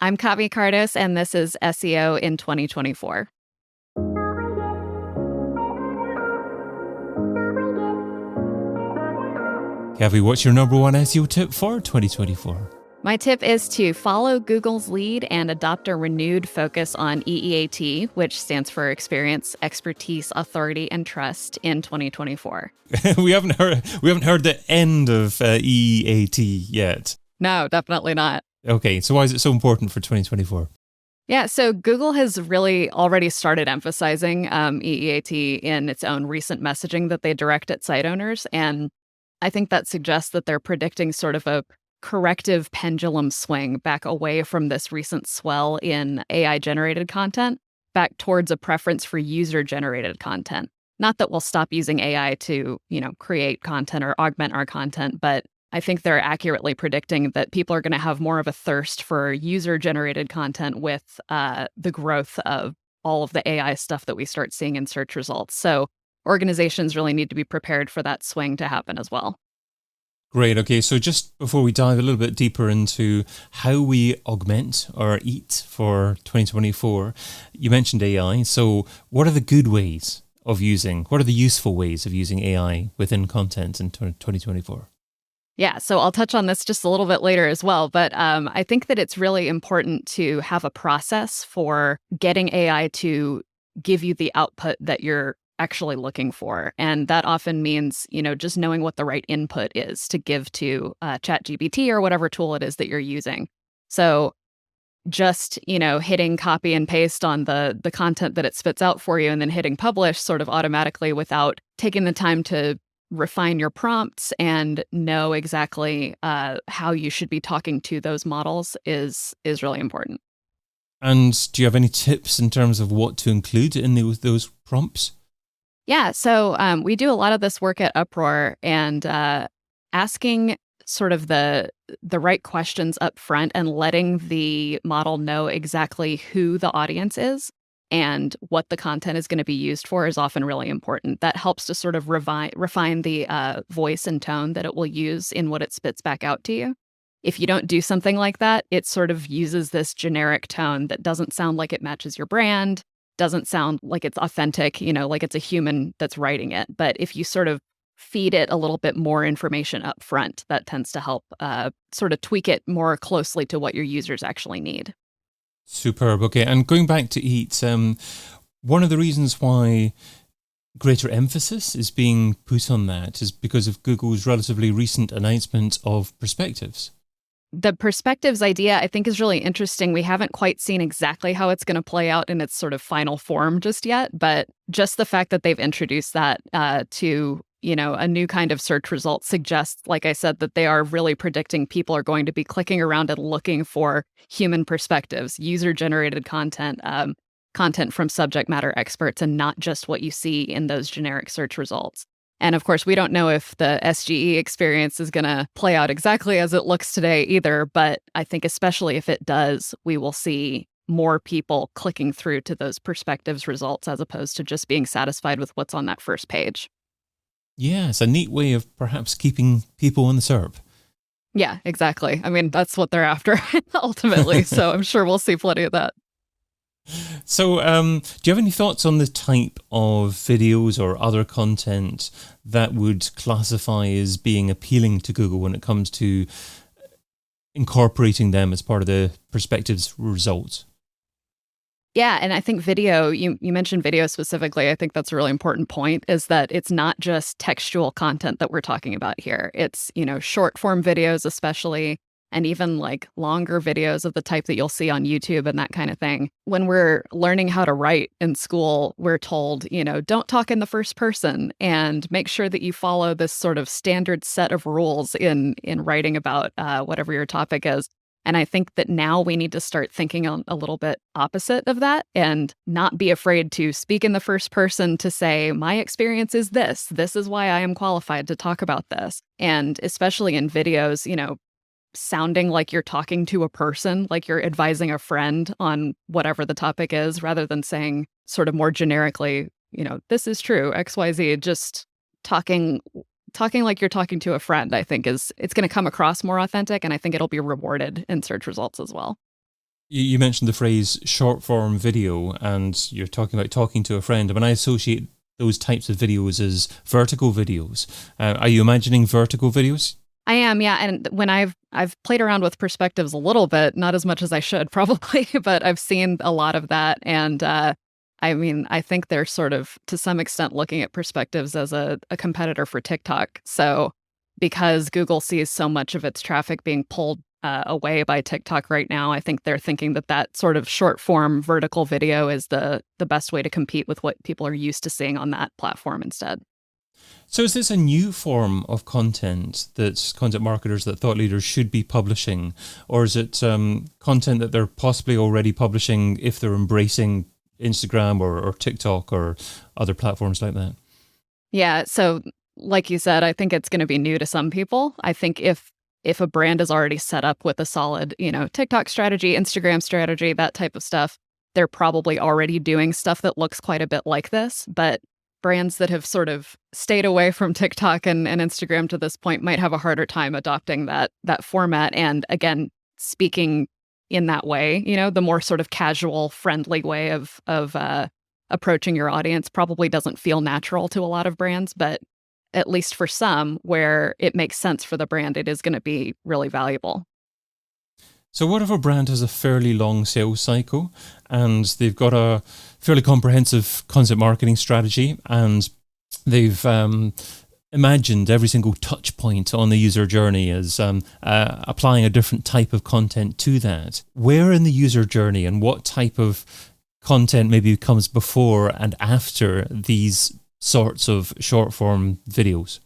I'm Kavi Kardos, and this is SEO in 2024. Kavi, what's your number one SEO tip for 2024? My tip is to follow Google's lead and adopt a renewed focus on EEAT, which stands for Experience, Expertise, Authority, and Trust in 2024. we haven't heard the end of EEAT yet. No, definitely not. Okay, so why is it so important for 2024? Yeah, so Google has really already started emphasizing EEAT in its own recent messaging that they direct at site owners. And I think that suggests that they're predicting sort of a corrective pendulum swing back away from this recent swell in AI-generated content, back towards a preference for user-generated content. Not that we'll stop using AI to, create content or augment our content, but I think they're accurately predicting that people are going to have more of a thirst for user-generated content with the growth of all of the AI stuff that we start seeing in search results. So organizations really need to be prepared for that swing to happen as well. Great. Okay, so just before we dive a little bit deeper into how we augment or EAT for 2024, you mentioned AI. So what are the good ways of using, what are the useful ways of using AI within content in 2024? Yeah, so I'll touch on this just a little bit later as well, but I think that it's really important to have a process for getting AI to give you the output that you're actually looking for. And that often means, just knowing what the right input is to give to ChatGPT or whatever tool it is that you're using. So just, hitting copy and paste on the content that it spits out for you and then hitting publish sort of automatically without taking the time to refine your prompts and know exactly how you should be talking to those models is really important. And do you have any tips in terms of what to include in those prompts? Yeah, so we do a lot of this work at Uproar, and asking sort of the right questions up front and letting the model know exactly who the audience is and what the content is going to be used for is often really important. That helps to sort of refine the voice and tone that it will use in what it spits back out to you. If you don't do something like that, it sort of uses this generic tone that doesn't sound like it matches your brand, doesn't sound like it's authentic, like it's a human that's writing it. But if you sort of feed it a little bit more information up front, that tends to help sort of tweak it more closely to what your users actually need. Superb. Okay, and going back to EAT, one of the reasons why greater emphasis is being put on that is because of Google's relatively recent announcement of perspectives. The perspectives idea, I think, is really interesting. We haven't quite seen exactly how it's going to play out in its sort of final form just yet, but just the fact that they've introduced that to a new kind of search result suggests, like I said, that they are really predicting people are going to be clicking around and looking for human perspectives, user-generated content, content from subject matter experts, and not just what you see in those generic search results. And of course, we don't know if the SGE experience is going to play out exactly as it looks today either, but I think especially if it does, we will see more people clicking through to those perspectives results as opposed to just being satisfied with what's on that first page. Yeah, it's a neat way of perhaps keeping people on the SERP. Yeah, exactly. I mean, that's what they're after ultimately. So I'm sure we'll see plenty of that. So do you have any thoughts on the type of videos or other content that would classify as being appealing to Google when it comes to incorporating them as part of the perspectives results? Yeah, and I think video, you mentioned video specifically. I think that's a really important point, is that it's not just textual content that we're talking about here. It's, short form videos especially, and even like longer videos of the type that you'll see on YouTube and that kind of thing. When we're learning how to write in school, we're told, don't talk in the first person and make sure that you follow this sort of standard set of rules in writing about whatever your topic is. And I think that now we need to start thinking a little bit opposite of that and not be afraid to speak in the first person to say, my experience is this. This is why I am qualified to talk about this. And especially in videos, sounding like you're talking to a person, like you're advising a friend on whatever the topic is, rather than saying sort of more generically, this is true, XYZ, just talking like you're talking to a friend, I think it's going to come across more authentic, and I think it'll be rewarded in search results as well. You mentioned the phrase short form video, and you're talking about talking to a friend. I mean, I associate those types of videos as vertical videos. Are you imagining vertical videos? I am, yeah. And when I've played around with perspectives a little bit, not as much as I should probably, but I've seen a lot of that. And I mean, I think they're sort of to some extent looking at perspectives as a competitor for TikTok. So because Google sees so much of its traffic being pulled away by TikTok right now, I think they're thinking that that sort of short form vertical video is the best way to compete with what people are used to seeing on that platform instead. So is this a new form of content that content marketers, that thought leaders should be publishing? Or is it content that they're possibly already publishing if they're embracing Instagram or TikTok or other platforms like that? Yeah, so like you said, I think it's going to be new to some people. I think if a brand is already set up with a solid, TikTok strategy, Instagram strategy, that type of stuff, they're probably already doing stuff that looks quite a bit like this. But brands that have sort of stayed away from TikTok and Instagram to this point might have a harder time adopting that format. And again, speaking in that way, the more sort of casual, friendly way of approaching your audience probably doesn't feel natural to a lot of brands, but at least for some where it makes sense for the brand, it is going to be really valuable. So what if a brand has a fairly long sales cycle and they've got a fairly comprehensive content marketing strategy, and they've imagined every single touch point on the user journey as applying a different type of content to that? Where in the user journey and what type of content maybe comes before and after these sorts of short form videos?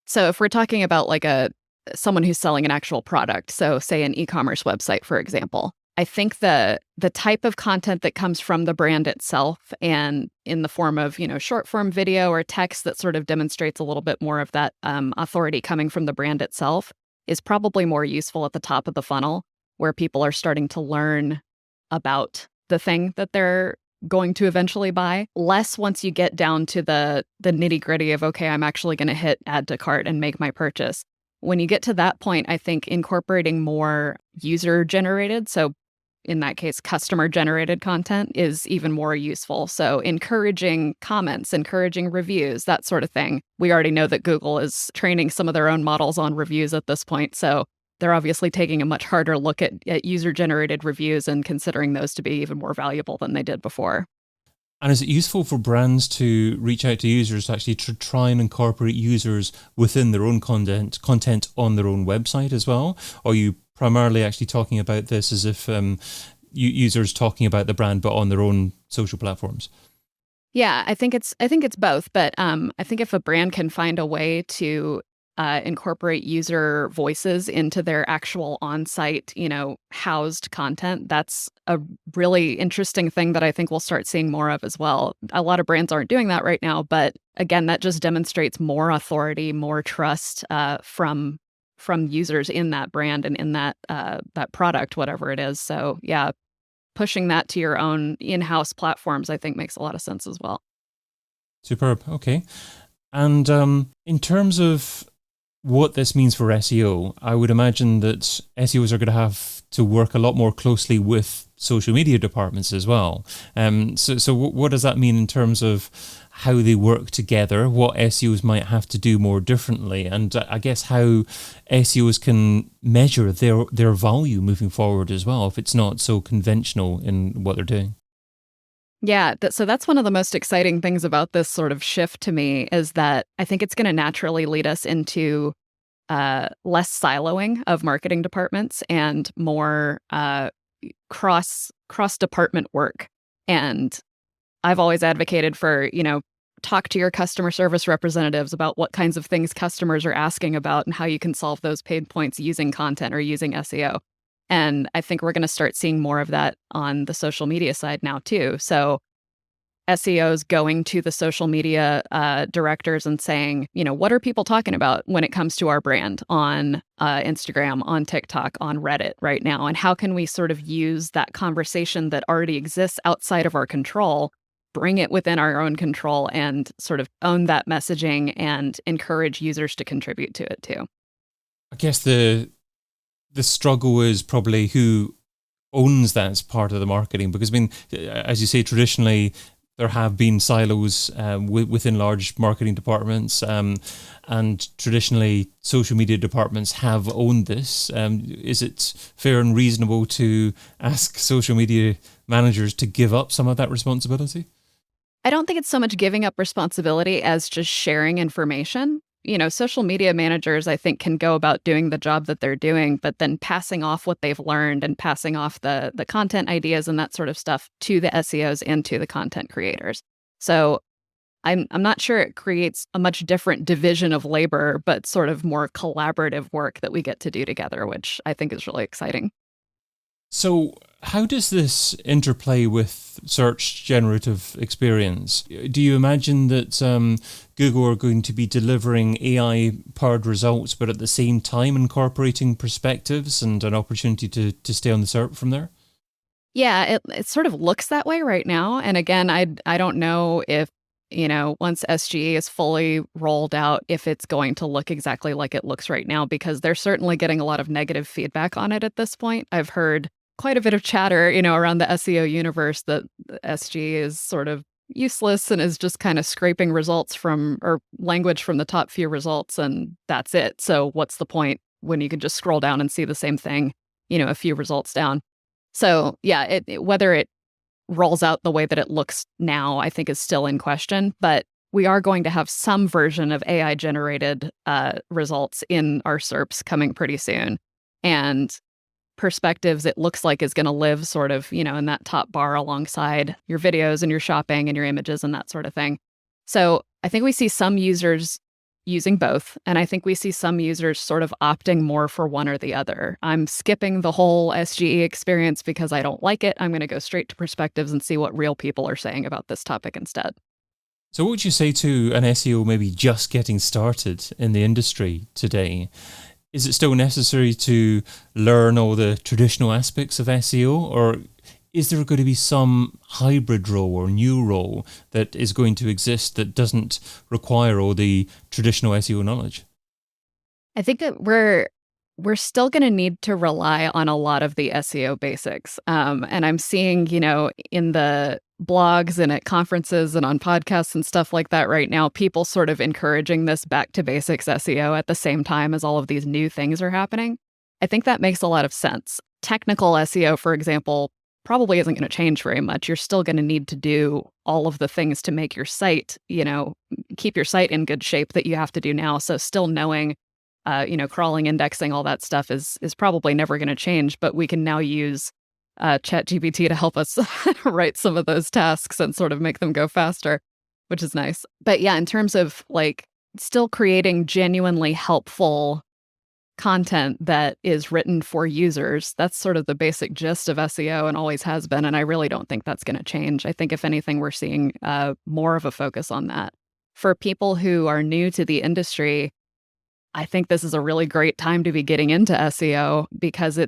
So if we're talking about like a someone who's selling an actual product, so say an e-commerce website, for example, I think the type of content that comes from the brand itself and in the form of, short form video or text that sort of demonstrates a little bit more of that authority coming from the brand itself is probably more useful at the top of the funnel, where people are starting to learn about the thing that they're going to eventually buy. Less once you get down to the nitty-gritty of, okay, I'm actually going to hit add to cart and make my purchase. When you get to that point, I think incorporating more user generated, so in that case, customer generated content is even more useful. So encouraging comments, encouraging reviews, that sort of thing. We already know that Google is training some of their own models on reviews at this point. So they're obviously taking a much harder look at user generated reviews and considering those to be even more valuable than they did before. And is it useful for brands to reach out to users to actually try and incorporate users within their own content on their own website as well? Or are you primarily actually talking about this as if users talking about the brand but on their own social platforms? Yeah, I think it's both, but I think if a brand can find a way to incorporate user voices into their actual on-site, housed content, that's a really interesting thing that I think we'll start seeing more of as well. A lot of brands aren't doing that right now, but again, that just demonstrates more authority, more trust from users in that brand and in that product, whatever it is. So yeah, pushing that to your own in-house platforms, I think makes a lot of sense as well. Superb. Okay. And in terms of what this means for SEO, I would imagine that SEOs are going to have to work a lot more closely with social media departments as well. So what does that mean in terms of how they work together, what SEOs might have to do more differently, and I guess how SEOs can measure their value moving forward as well, if it's not so conventional in what they're doing? Yeah, so that's one of the most exciting things about this sort of shift to me is that I think it's going to naturally lead us into less siloing of marketing departments and more cross department work. And I've always advocated for, talk to your customer service representatives about what kinds of things customers are asking about and how you can solve those pain points using content or using SEO. And I think we're going to start seeing more of that on the social media side now too. So SEOs going to the social media directors and saying, what are people talking about when it comes to our brand on Instagram, on TikTok, on Reddit right now? And how can we sort of use that conversation that already exists outside of our control, bring it within our own control and sort of own that messaging and encourage users to contribute to it too? I guess the struggle is probably who owns that as part of the marketing? Because I mean, as you say, traditionally there have been silos within large marketing departments, and traditionally social media departments have owned this. Is it fair and reasonable to ask social media managers to give up some of that responsibility? I don't think it's so much giving up responsibility as just sharing information. Social media managers, I think, can go about doing the job that they're doing, but then passing off what they've learned and passing off the content ideas and that sort of stuff to the SEOs and to the content creators. So I'm not sure it creates a much different division of labor, but sort of more collaborative work that we get to do together, which I think is really exciting. So how does this interplay with search generative experience? Do you imagine that Google are going to be delivering AI-powered results, but at the same time incorporating perspectives and an opportunity to stay on the SERP from there? Yeah, it sort of looks that way right now. And again, I don't know if, once SGE is fully rolled out, if it's going to look exactly like it looks right now, because they're certainly getting a lot of negative feedback on it at this point. I've heard quite a bit of chatter, around the SEO universe that SGE is sort of useless and is just kind of scraping results from, or language from, the top few results, and that's it. So what's the point when you can just scroll down and see the same thing, a few results down? So yeah, whether it rolls out the way that it looks now, I think is still in question, but we are going to have some version of AI generated results in our SERPs coming pretty soon. And perspectives, it looks like, is going to live sort of, in that top bar alongside your videos and your shopping and your images and that sort of thing. So I think we see some users using both, and I think we see some users sort of opting more for one or the other. I'm skipping the whole SGE experience because I don't like it. I'm going to go straight to perspectives and see what real people are saying about this topic instead. So what would you say to an SEO maybe just getting started in the industry today? Is it still necessary to learn all the traditional aspects of SEO, or is there going to be some hybrid role or new role that is going to exist that doesn't require all the traditional SEO knowledge? I think that we're still going to need to rely on a lot of the SEO basics. And I'm seeing, in the blogs and at conferences and on podcasts and stuff like that right now, people sort of encouraging this back to basics SEO at the same time as all of these new things are happening. I think that makes a lot of sense. Technical SEO, for example, probably isn't going to change very much. You're still going to need to do all of the things to make your site, keep your site in good shape that you have to do now. So still knowing crawling, indexing, all that stuff is probably never going to change, but we can now use ChatGPT to help us write some of those tasks and sort of make them go faster, which is nice. But yeah, in terms of still creating genuinely helpful content that is written for users, that's sort of the basic gist of SEO and always has been. And I really don't think that's going to change. I think if anything, we're seeing more of a focus on that. For people who are new to the industry, I think this is a really great time to be getting into SEO because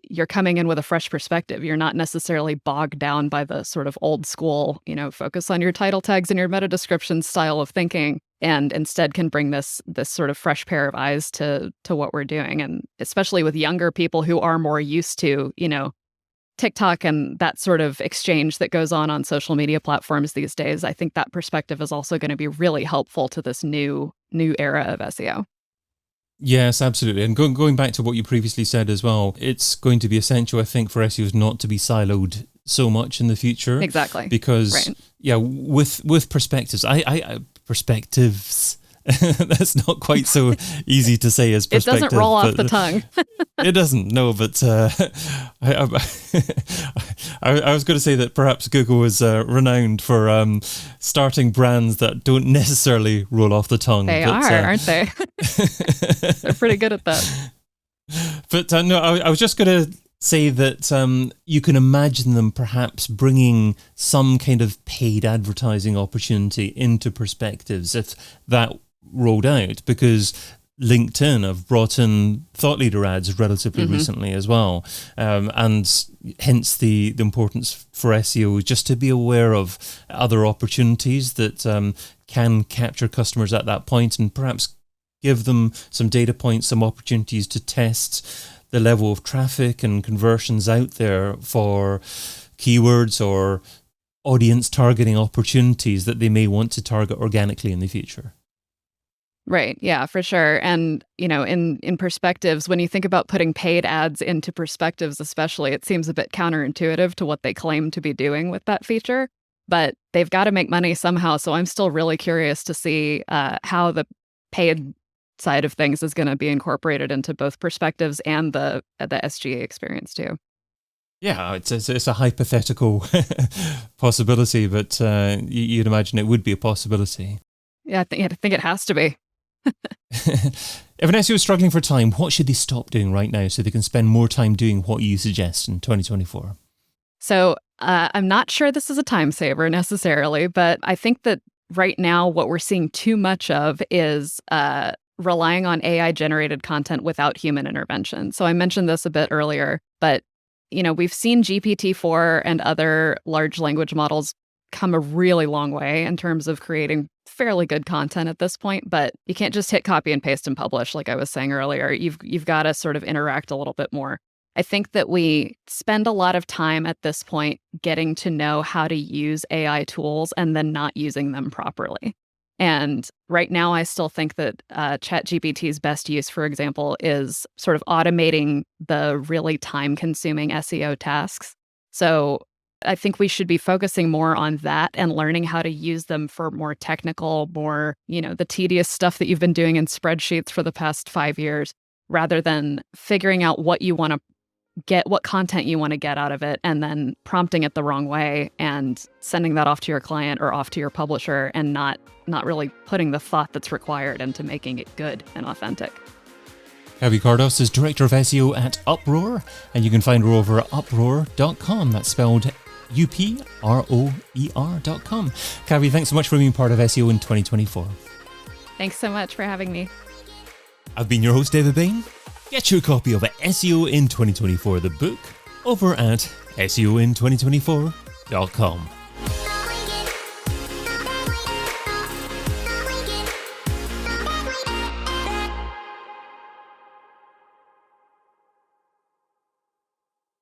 you're coming in with a fresh perspective. You're not necessarily bogged down by the sort of old school, focus on your title tags and your meta description style of thinking, and instead can bring this sort of fresh pair of eyes to what we're doing. And especially with younger people who are more used to, TikTok and that sort of exchange that goes on social media platforms these days, I think that perspective is also going to be really helpful to this new era of SEO. Yes, absolutely. And going back to what you previously said as well, it's going to be essential, I think, for SEOs not to be siloed so much in the future. Exactly. Because, right. Yeah, with perspectives, perspectives, that's not quite so easy to say as perspective. It doesn't roll off the tongue. It doesn't, no, but I was going to say that perhaps Google is renowned for starting brands that don't necessarily roll off the tongue. They are, aren't they? They're pretty good at that. But no, I was just going to say that you can imagine them perhaps bringing some kind of paid advertising opportunity into perspectives if that rolled out, because LinkedIn have brought in thought leader ads relatively recently as well, and hence the importance for SEO just to be aware of other opportunities that can capture customers at that point and perhaps give them some data points, some opportunities to test the level of traffic and conversions out there for keywords or audience targeting opportunities that they may want to target organically in the future. Right. Yeah, for sure. And, in perspectives, when you think about putting paid ads into perspectives, especially, it seems a bit counterintuitive to what they claim to be doing with that feature. But they've got to make money somehow. So I'm still really curious to see how the paid side of things is going to be incorporated into both perspectives and the SGA experience too. Yeah, it's a hypothetical possibility, but you'd imagine it would be a possibility. Yeah, I think it has to be. If an SEO is struggling for time, what should they stop doing right now so they can spend more time doing what you suggest in 2024? So I'm not sure this is a time saver necessarily, but I think that right now what we're seeing too much of is relying on AI-generated content without human intervention. So I mentioned this a bit earlier, but we've seen GPT-4 and other large language models come a really long way in terms of creating fairly good content at this point, but you can't just hit copy and paste and publish like I was saying earlier. You've got to sort of interact a little bit more. I think that we spend a lot of time at this point getting to know how to use AI tools and then not using them properly. And right now, I still think that ChatGPT's best use, for example, is sort of automating the really time-consuming SEO tasks. So I think we should be focusing more on that and learning how to use them for more technical, more, the tedious stuff that you've been doing in spreadsheets for the past 5 years, rather than figuring out what you want to get, what content you want to get out of it, and then prompting it the wrong way and sending that off to your client or off to your publisher and not really putting the thought that's required into making it good and authentic. Kavi Kardos is Director of SEO at Uproar, and you can find her over at uproar.com. That's spelled UPROER.com. Kavi, thanks so much for being part of SEO in 2024. Thanks so much for having me. I've been your host, David Bain. Get your copy of SEO in 2024, the book, over at SEOin2024.com.